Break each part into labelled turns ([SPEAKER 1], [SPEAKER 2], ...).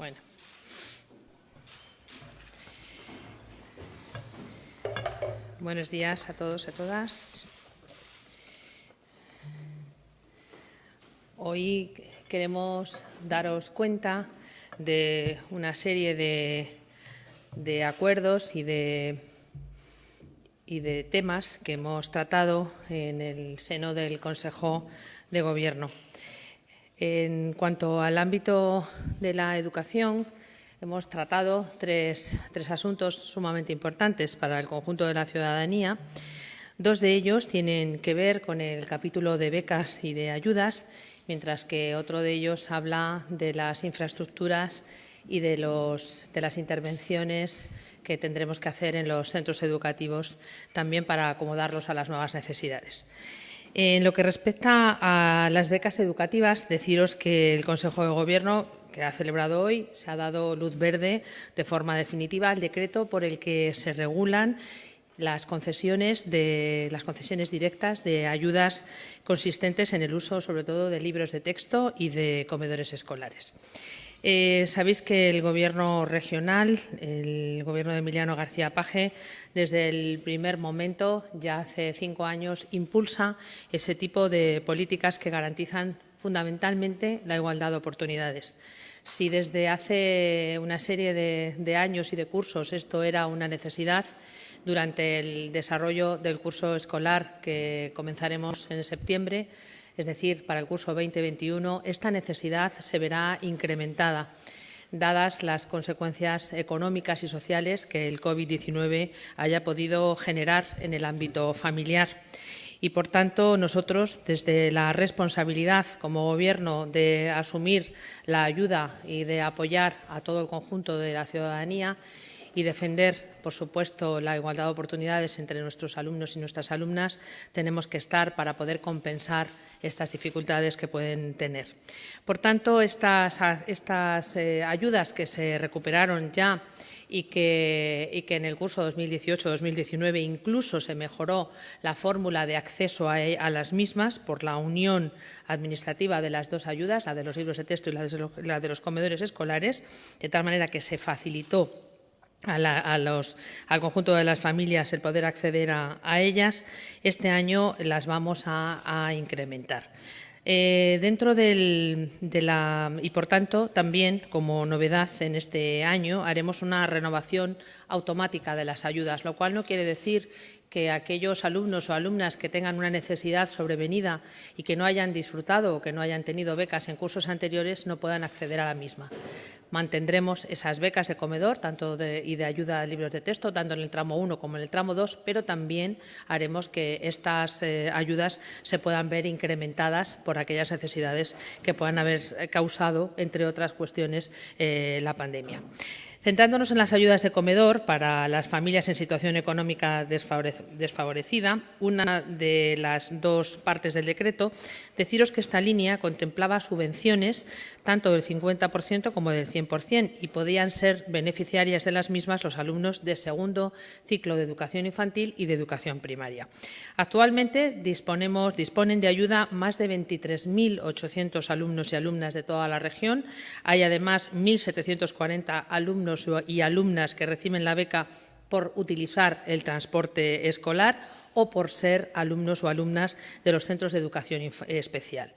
[SPEAKER 1] Bueno. Buenos días a todos y a todas. Hoy queremos daros cuenta de una serie de acuerdos y de temas que hemos tratado en el seno del Consejo de Gobierno. En cuanto al ámbito de la educación, hemos tratado tres asuntos sumamente importantes para el conjunto de la ciudadanía. Dos de ellos tienen que ver con el capítulo de becas y de ayudas, mientras que otro de ellos habla de las infraestructuras y de las intervenciones que tendremos que hacer en los centros educativos también para acomodarlos a las nuevas necesidades. En lo que respecta a las becas educativas, deciros que el Consejo de Gobierno, que ha celebrado hoy, se ha dado luz verde de forma definitiva al decreto por el que se regulan las concesiones directas de ayudas consistentes en el uso, sobre todo, de libros de texto y de comedores escolares. Sabéis que el Gobierno regional, el Gobierno de Emiliano García Paje, desde el primer momento, ya hace 5 años, impulsa ese tipo de políticas que garantizan fundamentalmente la igualdad de oportunidades. Si desde hace una serie de años y de cursos esto era una necesidad, durante el desarrollo del curso escolar que comenzaremos en septiembre, es decir, para el curso 2021, esta necesidad se verá incrementada, dadas las consecuencias económicas y sociales que el COVID-19 haya podido generar en el ámbito familiar. Y, por tanto, nosotros, desde la responsabilidad como Gobierno de asumir la ayuda y de apoyar a todo el conjunto de la ciudadanía y defender, por supuesto, la igualdad de oportunidades entre nuestros alumnos y nuestras alumnas, tenemos que estar para poder compensar estas dificultades que pueden tener. Por tanto, estas ayudas que se recuperaron ya y que en el curso 2018-2019 incluso se mejoró la fórmula de acceso a las mismas por la unión administrativa de las dos ayudas, la de los libros de texto y la de los comedores escolares, de tal manera que se facilitó al conjunto de las familias el poder acceder a ellas. Este año las vamos a incrementar. Y, por tanto, también como novedad en este año haremos una renovación automática de las ayudas, lo cual no quiere decir que aquellos alumnos o alumnas que tengan una necesidad sobrevenida y que no hayan disfrutado o que no hayan tenido becas en cursos anteriores no puedan acceder a la misma. Mantendremos esas becas de comedor y de ayuda a libros de texto, tanto en el tramo 1 como en el tramo 2, pero también haremos que estas ayudas se puedan ver incrementadas por aquellas necesidades que puedan haber causado, entre otras cuestiones, la pandemia. Centrándonos en las ayudas de comedor para las familias en situación económica desfavorecida, una de las dos partes del decreto, deciros que esta línea contemplaba subvenciones tanto del 50% como del 100% y podían ser beneficiarias de las mismas los alumnos de segundo ciclo de educación infantil y de educación primaria. Actualmente disponen de ayuda más de 23.800 alumnos y alumnas de toda la región. Hay además 1.740 alumnos y alumnas que reciben la beca por utilizar el transporte escolar o por ser alumnos o alumnas de los centros de educación especial.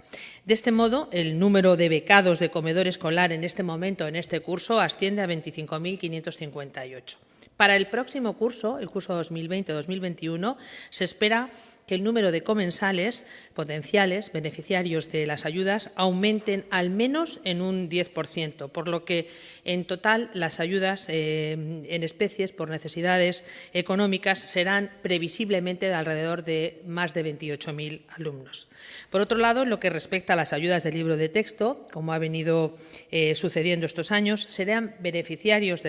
[SPEAKER 1] De este modo, el número de becados de comedor escolar en este momento, en este curso, asciende a 25.558. Para el próximo curso, el curso 2020-2021, se espera que el número de comensales potenciales beneficiarios de las ayudas aumenten al menos en un 10%, por lo que en total las ayudas en especies por necesidades económicas serán previsiblemente de alrededor de más de 28.000 alumnos. Por otro lado, en lo que respecta a las ayudas del libro de texto, como ha venido sucediendo estos años, serán beneficiarios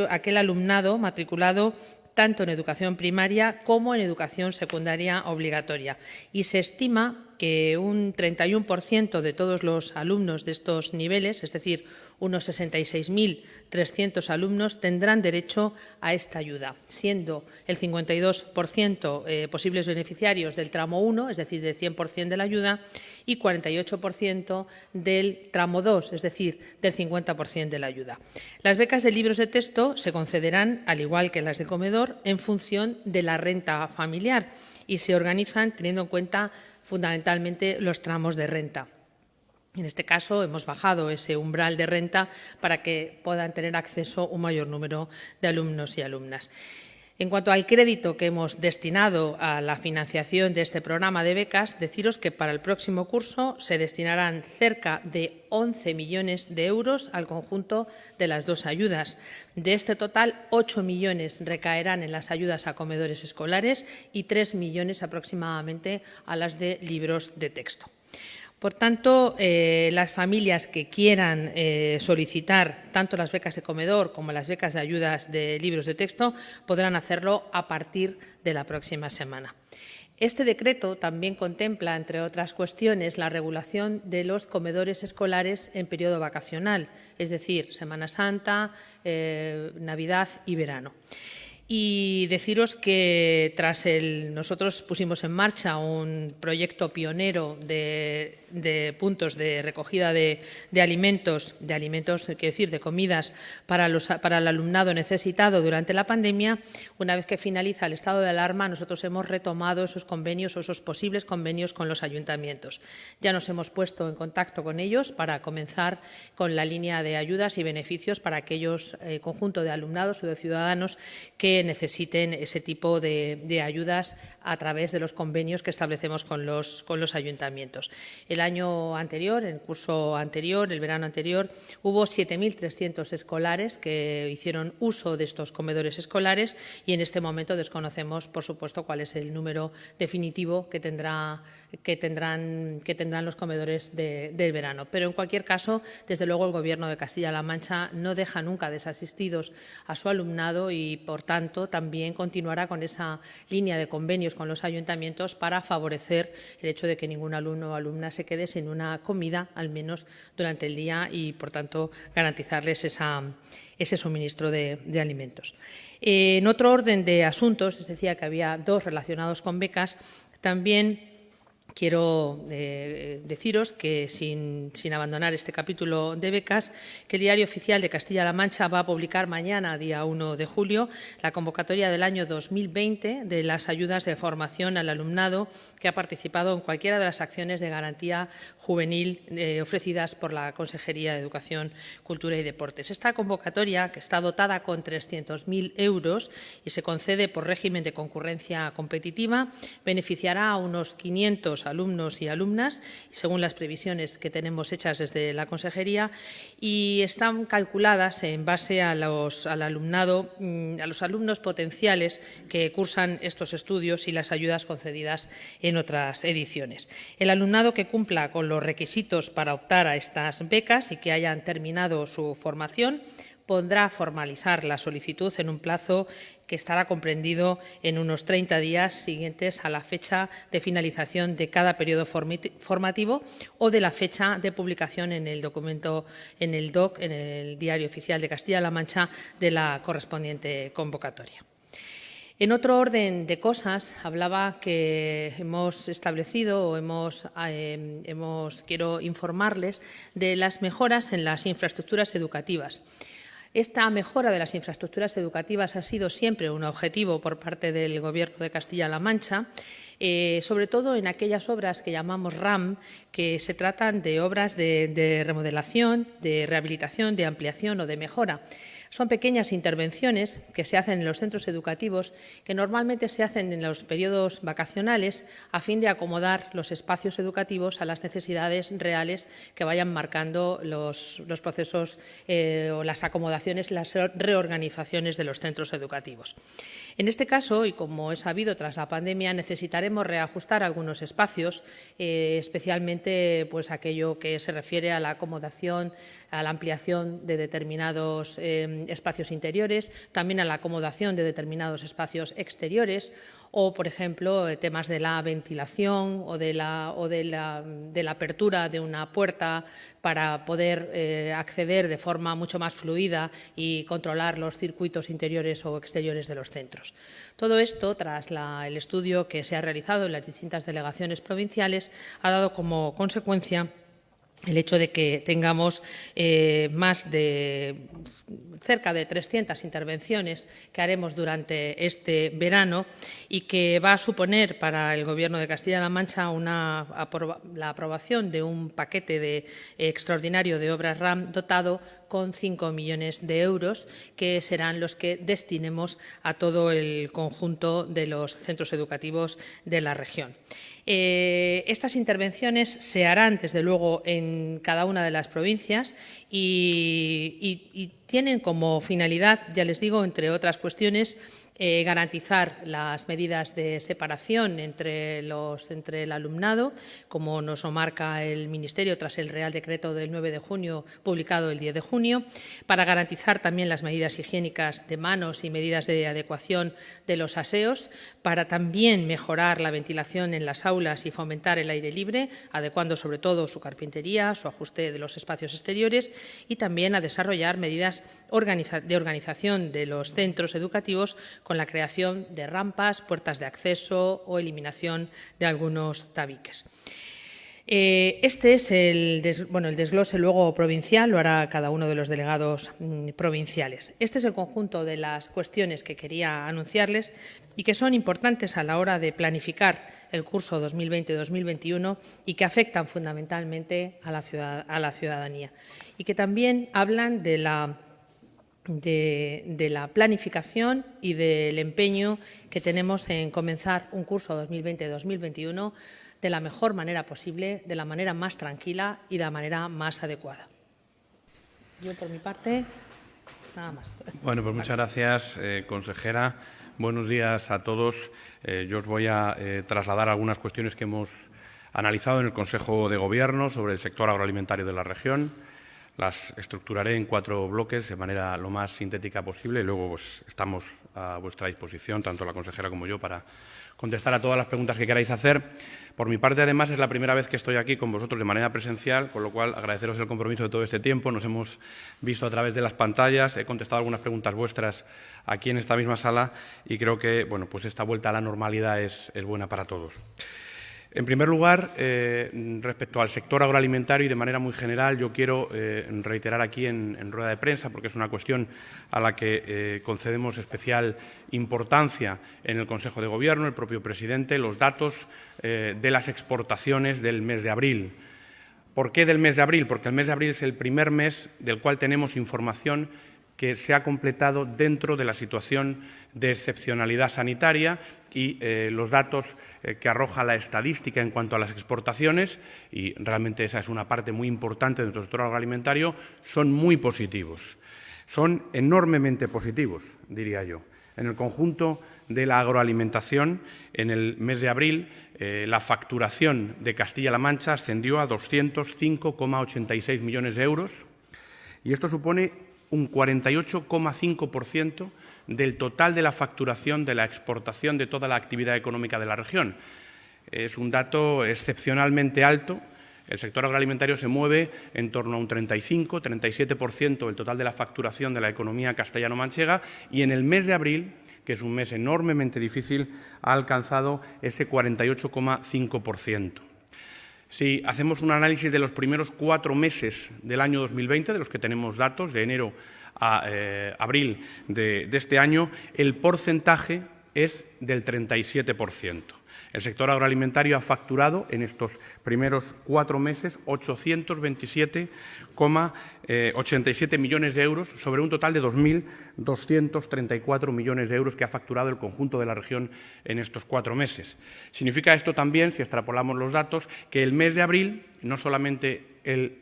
[SPEAKER 1] aquel alumnado matriculado tanto en educación primaria como en educación secundaria obligatoria. Y se estima que un 31% de todos los alumnos de estos niveles, es decir, unos 66.300 alumnos, tendrán derecho a esta ayuda, siendo el 52% posibles beneficiarios del tramo 1, es decir, del 100% de la ayuda, y 48% del tramo 2, es decir, del 50% de la ayuda. Las becas de libros de texto se concederán, al igual que las de comedor, en función de la renta familiar y se organizan teniendo en cuenta fundamentalmente los tramos de renta. En este caso, hemos bajado ese umbral de renta para que puedan tener acceso un mayor número de alumnos y alumnas. En cuanto al crédito que hemos destinado a la financiación de este programa de becas, deciros que para el próximo curso se destinarán cerca de 11 millones de euros al conjunto de las dos ayudas. De este total, 8 millones recaerán en las ayudas a comedores escolares y 3 millones aproximadamente a las de libros de texto. Por tanto, las familias que quieran solicitar tanto las becas de comedor como las becas de ayudas de libros de texto podrán hacerlo a partir de la próxima semana. Este decreto también contempla, entre otras cuestiones, la regulación de los comedores escolares en periodo vacacional, es decir, Semana Santa, Navidad y verano. Y deciros que nosotros pusimos en marcha un proyecto pionero de puntos de recogida de alimentos, quiero decir, de comidas para el alumnado necesitado durante la pandemia. Una vez que finaliza el estado de alarma, nosotros hemos retomado esos convenios o esos posibles convenios con los ayuntamientos. Ya nos hemos puesto en contacto con ellos para comenzar con la línea de ayudas y beneficios para aquellos conjunto de alumnados o de ciudadanos que necesiten ese tipo de ayudas a través de los convenios que establecemos con los ayuntamientos. El año anterior, el curso anterior, el verano anterior, hubo 7.300 escolares que hicieron uso de estos comedores escolares y en este momento desconocemos, por supuesto, cuál es el número definitivo que tendrán los comedores del verano. Pero, en cualquier caso, desde luego, el Gobierno de Castilla-La Mancha no deja nunca desasistidos a su alumnado y, por tanto, también continuará con esa línea de convenios con los ayuntamientos para favorecer el hecho de que ningún alumno o alumna se quede sin una comida, al menos durante el día, y, por tanto, garantizarles ese suministro de alimentos. En otro orden de asuntos, os decía que había dos relacionados con becas, también quiero deciros que, sin abandonar este capítulo de becas, que el Diario Oficial de Castilla-La Mancha va a publicar mañana, día 1 de julio, la convocatoria del año 2020 de las ayudas de formación al alumnado que ha participado en cualquiera de las acciones de garantía juvenil ofrecidas por la Consejería de Educación, Cultura y Deportes. Esta convocatoria, que está dotada con 300.000 euros y se concede por régimen de concurrencia competitiva, beneficiará a unos 500 alumnos y alumnas, según las previsiones que tenemos hechas desde la Consejería, y están calculadas en base a los alumnos potenciales que cursan estos estudios y las ayudas concedidas en otras ediciones. El alumnado que cumpla con los requisitos para optar a estas becas y que hayan terminado su formación podrá formalizar la solicitud en un plazo que estará comprendido en unos 30 días siguientes a la fecha de finalización de cada periodo formativo o de la fecha de publicación en el documento, en el DOC, en el Diario Oficial de Castilla-La Mancha, de la correspondiente convocatoria. En otro orden de cosas, hablaba que hemos establecido quiero informarles de las mejoras en las infraestructuras educativas. Esta mejora de las infraestructuras educativas ha sido siempre un objetivo por parte del Gobierno de Castilla-La Mancha, sobre todo en aquellas obras que llamamos RAM, que se tratan de obras de remodelación, de rehabilitación, de ampliación o de mejora. Son pequeñas intervenciones que se hacen en los centros educativos, que normalmente se hacen en los periodos vacacionales a fin de acomodar los espacios educativos a las necesidades reales que vayan marcando los procesos o las acomodaciones, las reorganizaciones de los centros educativos. En este caso, y como es sabido tras la pandemia, necesitaremos reajustar algunos espacios, especialmente aquello que se refiere a la acomodación, a la ampliación de determinados espacios interiores, también a la acomodación de determinados espacios exteriores o, por ejemplo, temas de la ventilación o de la apertura de una puerta para poder acceder de forma mucho más fluida y controlar los circuitos interiores o exteriores de los centros. Todo esto, tras el estudio que se ha realizado en las distintas delegaciones provinciales, ha dado como consecuencia el hecho de que tengamos cerca de 300 intervenciones que haremos durante este verano y que va a suponer para el Gobierno de Castilla-La Mancha la aprobación de un paquete extraordinario de obras RAM dotado con 5 millones de euros, que serán los que destinemos a todo el conjunto de los centros educativos de la región. Estas intervenciones se harán, desde luego, en cada una de las provincias y tienen como finalidad, ya les digo, entre otras cuestiones, garantizar las medidas de separación entre el alumnado, como nos lo marca el Ministerio tras el Real Decreto del 9 de junio, publicado el 10 de junio, para garantizar también las medidas higiénicas de manos y medidas de adecuación de los aseos, para también mejorar la ventilación en las aulas y fomentar el aire libre, adecuando sobre todo su carpintería, su ajuste de los espacios exteriores y también a desarrollar medidas de organización de los centros educativos con la creación de rampas, puertas de acceso o eliminación de algunos tabiques. Este es el desglose luego provincial, lo hará cada uno de los delegados provinciales. Este es el conjunto de las cuestiones que quería anunciarles y que son importantes a la hora de planificar el curso 2020-2021 y que afectan fundamentalmente a la ciudadanía y que también hablan de la planificación y del empeño que tenemos en comenzar un curso 2020-2021 de la mejor manera posible, de la manera más tranquila y de la manera más adecuada. Yo, por mi parte, nada más.
[SPEAKER 2] Bueno, pues muchas gracias, consejera. Buenos días a todos. Yo os voy a trasladar algunas cuestiones que hemos analizado en el Consejo de Gobierno sobre el sector agroalimentario de la región. Las estructuraré en 4 bloques de manera lo más sintética posible y luego pues, estamos a vuestra disposición, tanto la consejera como yo, para contestar a todas las preguntas que queráis hacer. Por mi parte, además, es la primera vez que estoy aquí con vosotros de manera presencial, con lo cual agradeceros el compromiso de todo este tiempo. Nos hemos visto a través de las pantallas, he contestado algunas preguntas vuestras aquí en esta misma sala y creo que bueno, pues esta vuelta a la normalidad es buena para todos. En primer lugar, respecto al sector agroalimentario y de manera muy general, yo quiero reiterar aquí en rueda de prensa, porque es una cuestión a la que concedemos especial importancia en el Consejo de Gobierno, el propio presidente, los datos de las exportaciones del mes de abril. ¿Por qué del mes de abril? Porque el mes de abril es el primer mes del cual tenemos información que se ha completado dentro de la situación de excepcionalidad sanitaria y los datos que arroja la estadística en cuanto a las exportaciones, y realmente esa es una parte muy importante del sector agroalimentario, son muy positivos. Son enormemente positivos, diría yo. En el conjunto de la agroalimentación, en el mes de abril, la facturación de Castilla-La Mancha ascendió a 205,86 millones de euros y esto supone un 48,5% del total de la facturación de la exportación de toda la actividad económica de la región. Es un dato excepcionalmente alto. El sector agroalimentario se mueve en torno a un 35-37% del total de la facturación de la economía castellano-manchega y en el mes de abril, que es un mes enormemente difícil, ha alcanzado ese 48,5%. Si hacemos un análisis de los primeros 4 meses del año 2020, de los que tenemos datos, de enero a abril de este año, el porcentaje es del 37%. El sector agroalimentario ha facturado en estos primeros 4 meses 827,87 millones de euros sobre un total de 2.234 millones de euros que ha facturado el conjunto de la región en estos 4 meses. Significa esto también, si extrapolamos los datos, que el mes de abril no solamente el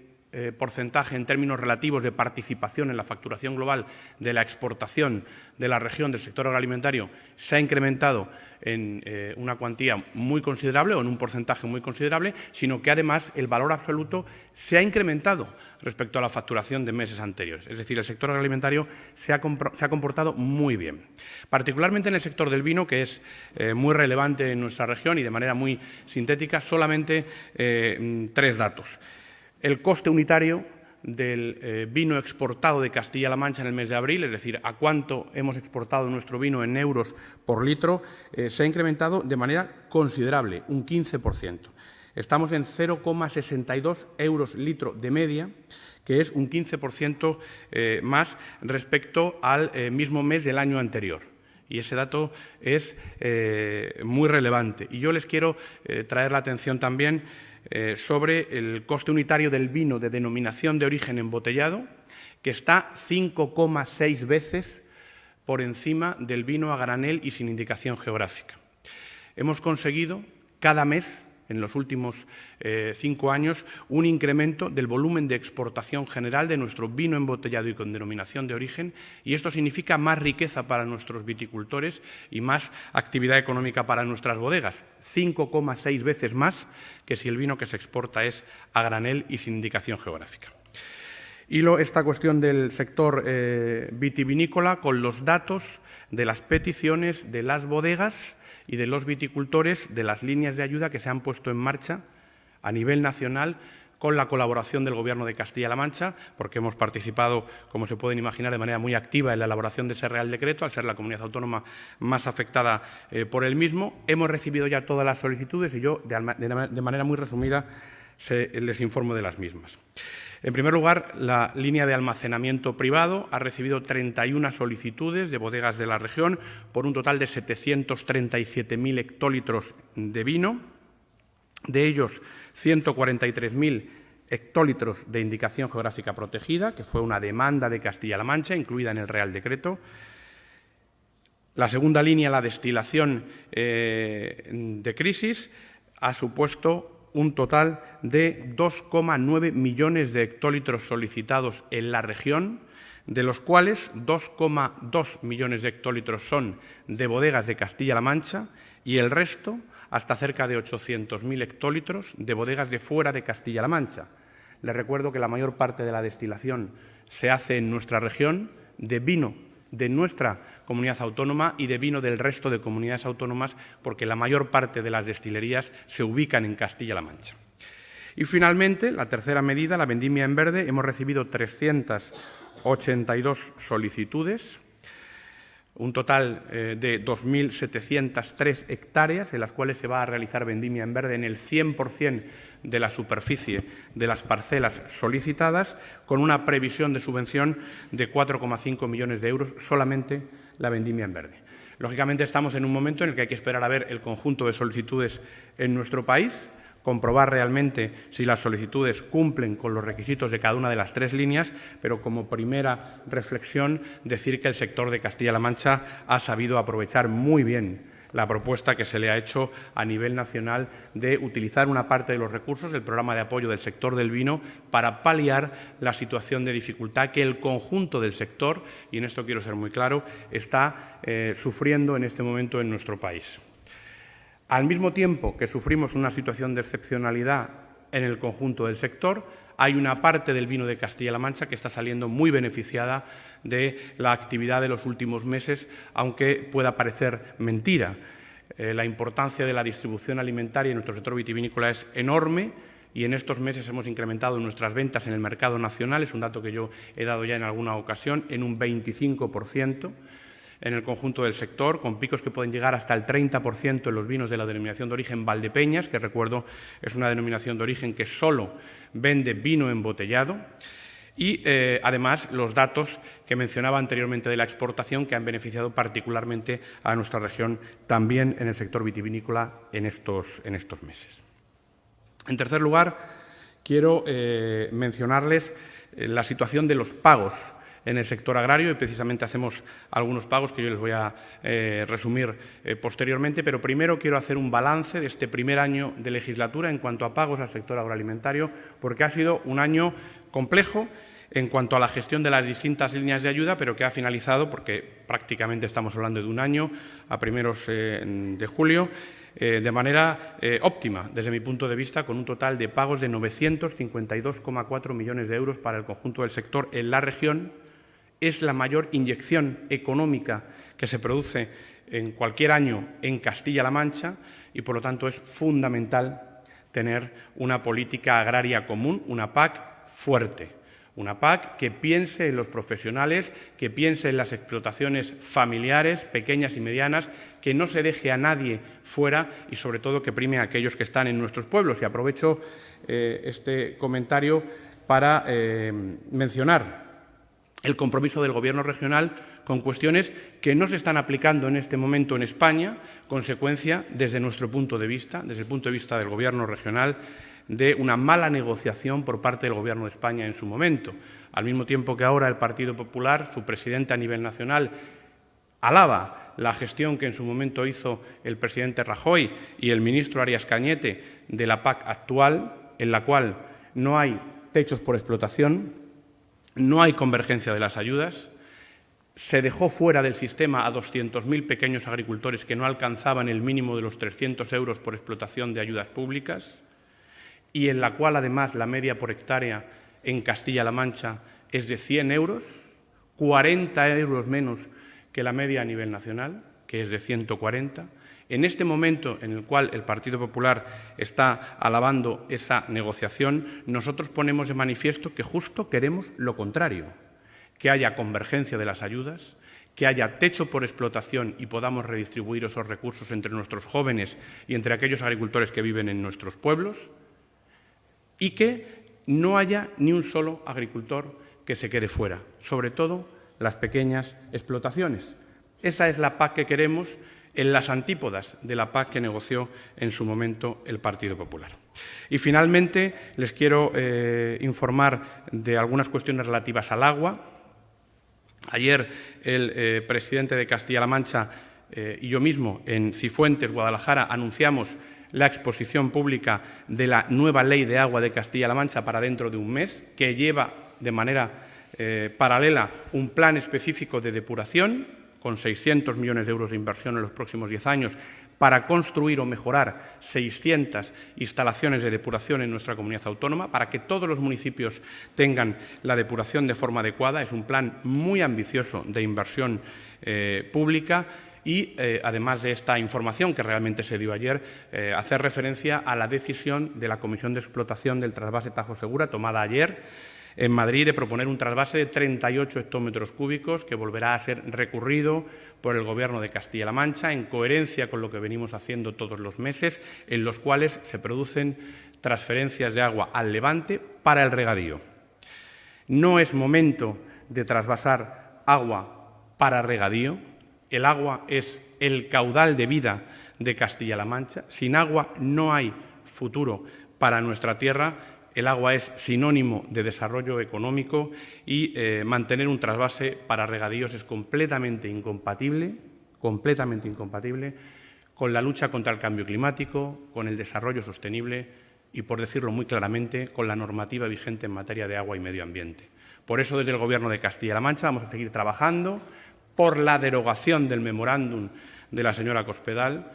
[SPEAKER 2] porcentaje en términos relativos de participación en la facturación global de la exportación de la región del sector agroalimentario se ha incrementado en una cuantía muy considerable o en un porcentaje muy considerable, sino que además el valor absoluto se ha incrementado respecto a la facturación de meses anteriores. Es decir, el sector agroalimentario se ha comportado muy bien. Particularmente en el sector del vino, que es muy relevante en nuestra región y de manera muy sintética, solamente 3 datos. El coste unitario del vino exportado de Castilla-La Mancha en el mes de abril, es decir, a cuánto hemos exportado nuestro vino en euros por litro, se ha incrementado de manera considerable, un 15%. Estamos en 0,62 euros litro de media, que es un 15% más respecto al mismo mes del año anterior. Y ese dato es muy relevante. Y yo les quiero traer la atención también sobre el coste unitario del vino de denominación de origen embotellado, que está 5,6 veces por encima del vino a granel y sin indicación geográfica. Hemos conseguido cada mes, en los últimos 5 años, un incremento del volumen de exportación general de nuestro vino embotellado y con denominación de origen, y esto significa más riqueza para nuestros viticultores y más actividad económica para nuestras bodegas, 5,6 veces más que si el vino que se exporta es a granel y sin indicación geográfica. Hilo esta cuestión del sector vitivinícola con los datos de las peticiones de las bodegas y de los viticultores de las líneas de ayuda que se han puesto en marcha a nivel nacional con la colaboración del Gobierno de Castilla-La Mancha, porque hemos participado, como se pueden imaginar, de manera muy activa en la elaboración de ese Real Decreto, al ser la comunidad autónoma más afectada por el mismo. Hemos recibido ya todas las solicitudes y yo, de manera muy resumida, les informo de las mismas. En primer lugar, la línea de almacenamiento privado ha recibido 31 solicitudes de bodegas de la región por un total de 737.000 hectolitros de vino, de ellos 143.000 hectólitros de indicación geográfica protegida, que fue una demanda de Castilla-La Mancha, incluida en el Real Decreto. La segunda línea, la destilación de crisis, ha supusto un total de 2,9 millones de hectólitros solicitados en la región, de los cuales 2,2 millones de hectólitros son de bodegas de Castilla-La Mancha y el resto, hasta cerca de 800.000 hectólitros, de bodegas de fuera de Castilla-La Mancha. Les recuerdo que la mayor parte de la destilación se hace en nuestra región de vino de nuestra comunidad autónoma y de vino del resto de comunidades autónomas, porque la mayor parte de las destilerías se ubican en Castilla-La Mancha. Y finalmente, la tercera medida, la vendimia en verde, hemos recibido 382 solicitudes, un total de 2.703 hectáreas en las cuales se va a realizar vendimia en verde en el 100% de la superficie de las parcelas solicitadas, con una previsión de subvención de 4,5 millones de euros solamente la vendimia en verde. Lógicamente estamos en un momento en el que hay que esperar a ver el conjunto de solicitudes en nuestro país, comprobar realmente si las solicitudes cumplen con los requisitos de cada una de las 3 líneas, pero como primera reflexión decir que el sector de Castilla-La Mancha ha sabido aprovechar muy bien la propuesta que se le ha hecho a nivel nacional de utilizar una parte de los recursos del programa de apoyo del sector del vino para paliar la situación de dificultad que el conjunto del sector, y en esto quiero ser muy claro, está sufriendo en este momento en nuestro país. Al mismo tiempo que sufrimos una situación de excepcionalidad en el conjunto del sector, hay una parte del vino de Castilla-La Mancha que está saliendo muy beneficiada de la actividad de los últimos meses, aunque pueda parecer mentira. La importancia de la distribución alimentaria en nuestro sector vitivinícola es enorme y en estos meses hemos incrementado nuestras ventas en el mercado nacional, es un dato que yo he dado ya en alguna ocasión, en un 25%. En el conjunto del sector, con picos que pueden llegar hasta el 30% en los vinos de la denominación de origen Valdepeñas, que recuerdo es una denominación de origen que solo vende vino embotellado, y además los datos que mencionaba anteriormente de la exportación, que han beneficiado particularmente a nuestra región también en el sector vitivinícola en estos meses. En tercer lugar, quiero mencionarles la situación de los pagos en el sector agrario y precisamente hacemos algunos pagos que yo les voy a resumir posteriormente, pero primero quiero hacer un balance de este primer año de legislatura en cuanto a pagos al sector agroalimentario, porque ha sido un año complejo en cuanto a la gestión de las distintas líneas de ayuda, pero que ha finalizado, porque prácticamente estamos hablando de un año, a primeros de julio, de manera óptima, desde mi punto de vista, con un total de pagos de 952,4 millones de euros para el conjunto del sector en la región. Es la mayor inyección económica que se produce en cualquier año en Castilla-La Mancha y, por lo tanto, es fundamental tener una política agraria común, una PAC fuerte. Una PAC que piense en los profesionales, que piense en las explotaciones familiares, pequeñas y medianas, que no se deje a nadie fuera y, sobre todo, que prime a aquellos que están en nuestros pueblos. Y aprovecho este comentario para mencionar el compromiso del Gobierno regional con cuestiones que no se están aplicando en este momento en España, consecuencia, desde nuestro punto de vista, desde el punto de vista del Gobierno regional, de una mala negociación por parte del Gobierno de España en su momento. Al mismo tiempo que ahora el Partido Popular, su presidente a nivel nacional, alaba la gestión que en su momento hizo el presidente Rajoy y el ministro Arias Cañete de la PAC actual, en la cual no hay techos por explotación, no hay convergencia de las ayudas, se dejó fuera del sistema a 200.000 pequeños agricultores que no alcanzaban el mínimo de los 300 euros por explotación de ayudas públicas, y en la cual, además, la media por hectárea en Castilla-La Mancha es de 100 euros, 40 euros menos que la media a nivel nacional, que es de 140. En este momento en el cual el Partido Popular está alabando esa negociación, nosotros ponemos de manifiesto que justo queremos lo contrario, que haya convergencia de las ayudas, que haya techo por explotación y podamos redistribuir esos recursos entre nuestros jóvenes y entre aquellos agricultores que viven en nuestros pueblos, y que no haya ni un solo agricultor que se quede fuera, sobre todo las pequeñas explotaciones. Esa es la PAC que queremos, en las antípodas de la PAC que negoció en su momento el Partido Popular. Y finalmente les quiero informar de algunas cuestiones relativas al agua. Ayer el presidente de Castilla-La Mancha y yo mismo en Cifuentes, Guadalajara, anunciamos la exposición pública de la nueva Ley de Agua de Castilla-La Mancha para dentro de un mes, que lleva de manera paralela un plan específico de depuración con 600 millones de euros de inversión en los próximos 10 años para construir o mejorar 600 instalaciones de depuración en nuestra comunidad autónoma, para que todos los municipios tengan la depuración de forma adecuada. Es un plan muy ambicioso de inversión pública. Y, además de esta información que realmente se dio ayer, hacer referencia a la decisión de la Comisión de Explotación del trasvase Tajo Segura, tomada ayer en Madrid, de proponer un trasvase de 38 hectómetros cúbicos que volverá a ser recurrido por el Gobierno de Castilla-La Mancha, en coherencia con lo que venimos haciendo todos los meses, en los cuales se producen transferencias de agua al Levante para el regadío. No es momento de trasvasar agua para regadío. El agua es el caudal de vida de Castilla-La Mancha. Sin agua no hay futuro para nuestra tierra. El agua es sinónimo de desarrollo económico y mantener un trasvase para regadíos es completamente incompatible con la lucha contra el cambio climático, con el desarrollo sostenible y, por decirlo muy claramente, con la normativa vigente en materia de agua y medio ambiente. Por eso, desde el Gobierno de Castilla-La Mancha vamos a seguir trabajando por la derogación del memorándum de la señora Cospedal,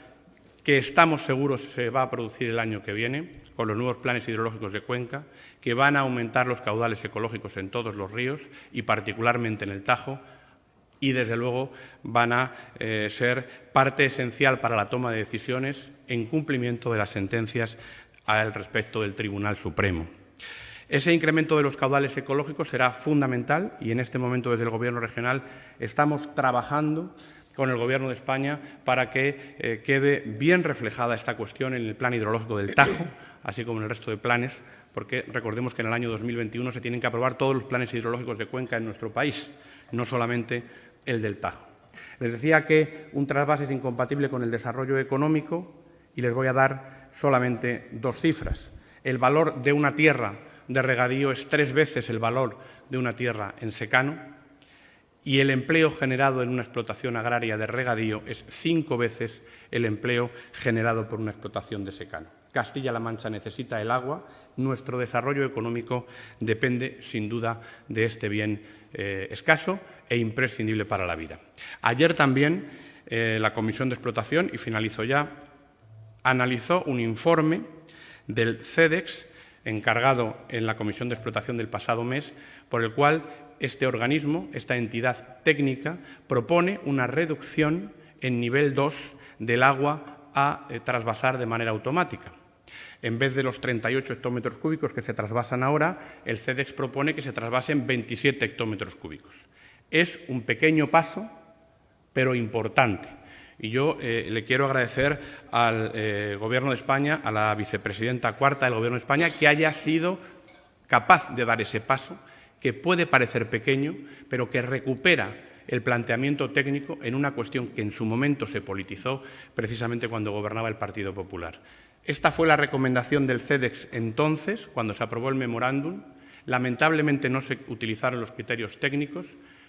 [SPEAKER 2] que estamos seguros se va a producir el año que viene, con los nuevos planes hidrológicos de Cuenca, que van a aumentar los caudales ecológicos en todos los ríos y particularmente en el Tajo, y desde luego van a ser parte esencial para la toma de decisiones en cumplimiento de las sentencias al respecto del Tribunal Supremo. Ese incremento de los caudales ecológicos será fundamental y en este momento desde el Gobierno regional estamos trabajando con el Gobierno de España para que quede bien reflejada esta cuestión en el plan hidrológico del Tajo, así como en el resto de planes, porque recordemos que en el año 2021 se tienen que aprobar todos los planes hidrológicos de Cuenca en nuestro país, no solamente el del Tajo. Les decía que un trasvase es incompatible con el desarrollo económico y les voy a dar solamente dos cifras. El valor de una tierra de regadío es 3 veces el valor de una tierra en secano y el empleo generado en una explotación agraria de regadío es 5 veces el empleo generado por una explotación de secano. Castilla-La Mancha necesita el agua, nuestro desarrollo económico depende, sin duda, de este bien escaso e imprescindible para la vida. Ayer también la Comisión de Explotación, y finalizo ya, analizó un informe del CEDEX, encargado en la Comisión de Explotación del pasado mes, por el cual este organismo, esta entidad técnica, propone una reducción en nivel 2 del agua a trasvasar de manera automática. En vez de los 38 hectómetros cúbicos que se trasvasan ahora, el CEDEX propone que se trasvasen 27 hectómetros cúbicos. Es un pequeño paso, pero importante. Y yo le quiero agradecer al Gobierno de España, a la vicepresidenta cuarta del Gobierno de España, que haya sido capaz de dar ese paso, que puede parecer pequeño, pero que recupera el planteamiento técnico en una cuestión que en su momento se politizó precisamente cuando gobernaba el Partido Popular. Esta fue la recomendación del CEDEX entonces, cuando se aprobó el memorándum. Lamentablemente no se utilizaron los criterios técnicos,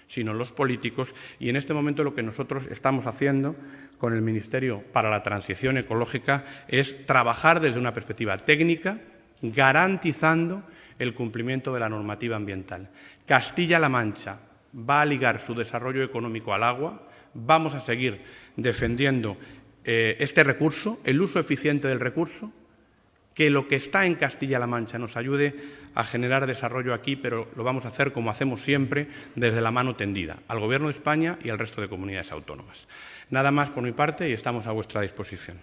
[SPEAKER 2] sino los políticos, y en este momento lo que nosotros estamos haciendo con el Ministerio para la Transición Ecológica es trabajar desde una perspectiva técnica, garantizando el cumplimiento de la normativa ambiental. Castilla-La Mancha va a ligar su desarrollo económico al agua, vamos a seguir defendiendo este recurso, el uso eficiente del recurso, que lo que está en Castilla-La Mancha nos ayude a generar desarrollo aquí, pero lo vamos a hacer como hacemos siempre, desde la mano tendida, al Gobierno de España y al resto de comunidades autónomas. Nada más por mi parte y estamos a vuestra disposición.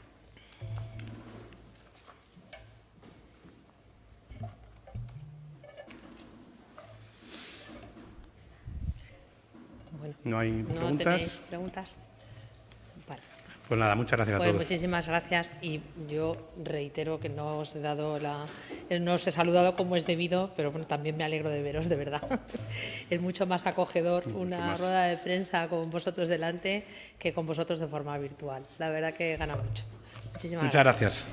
[SPEAKER 1] Bueno,
[SPEAKER 2] ¿No hay preguntas?
[SPEAKER 1] ¿No tenéis preguntas? Vale.
[SPEAKER 2] Pues nada, muchas gracias a
[SPEAKER 1] Pues
[SPEAKER 2] todos.
[SPEAKER 1] muchísimas gracias y yo reitero que no os he saludado como es debido, pero bueno, también me alegro de veros, de verdad. Es mucho más acogedor una rueda de prensa con vosotros delante que con vosotros de forma virtual. La verdad que gana mucho. Muchísimas
[SPEAKER 2] Muchas gracias.